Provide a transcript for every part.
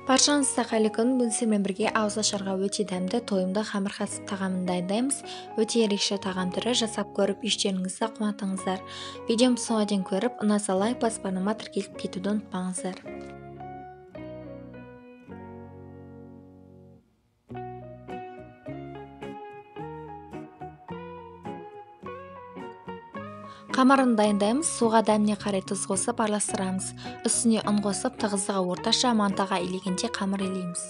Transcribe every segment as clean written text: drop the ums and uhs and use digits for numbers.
Баршаңызға қайырлы күн. Бүгін сіздермен бірге ауызашарға өте дәмді, тойымды қамыр қасық тағамын дайындаймыз. Өте ерекше тағам түрі, жасап көріп, іштеріңізді қуантыңыздар. Видеомды соңына дейін көріп, ұнаса лайк басып, арнама тіркеліп кетуді ұмытпаңыздар. Қамырын дайындаймыз. Суға дәміне қарай тұз қосып араластырамыз. Үстіне ұн қосып, тығыздығы орташа мантаға илегенде қамыр илейміз.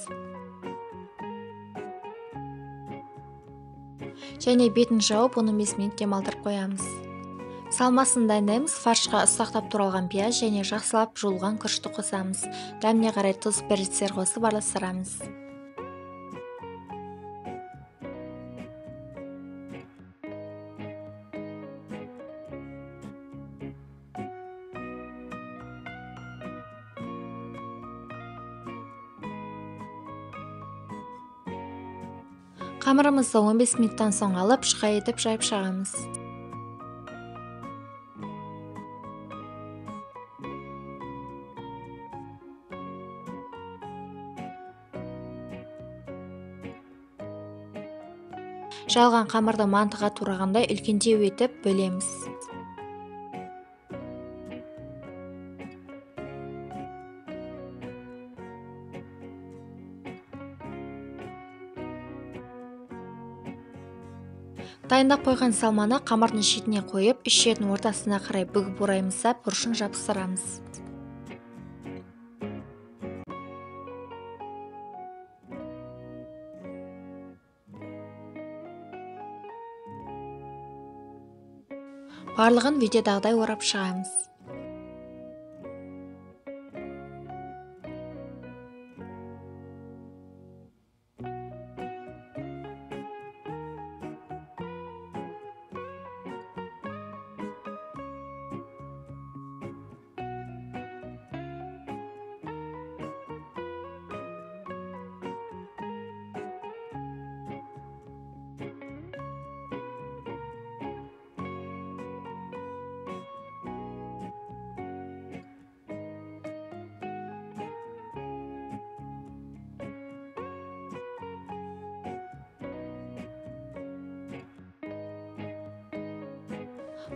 Және бетін жауып, оны 5 минут демалдырып қоямыз. Салмасын дайындаймыз. Фаршқа ұсақтап туралған пияз және жақсылап жуылған күрішті қосамыз. Дәміне қарай тұз, перецтер қосып араластырамыз. Қамырымызды 15 минуттан соң алып, шыға етіп жайып шығамыз. Жалған қамырды мантыға турағандай үлкендеу етіп бөлеміз. Дайындап қойған салманы қамырдың шетіне қойып, үш шетін ортасына қарай бүгіп ораймыз да бұрышын жабыстырамыз. Барлығын видеодағыдай орап шығамыз.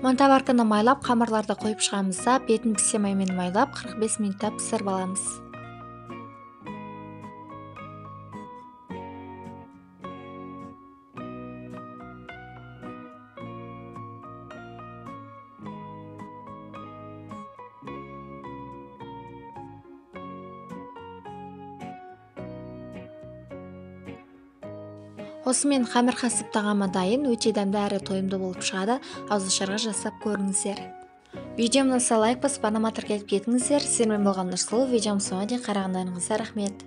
Мантаварканы майлап, қамырларды қойып шығамыз да, бетін пісе маймен майлап, 45 минутта пісіріп аламыз. Осымен қамыр қасық тағамы дайын, өте дәмді әрі тойымды болып шығады. Ауызашарға жасап көріңіздер. Видеомды ұнаса лайк басып, арнама тіркеліп кетіңіздер. Сіздермен болған Нұрсұлу. Видеомды соңына дейін қарағандарыңызға рахмет.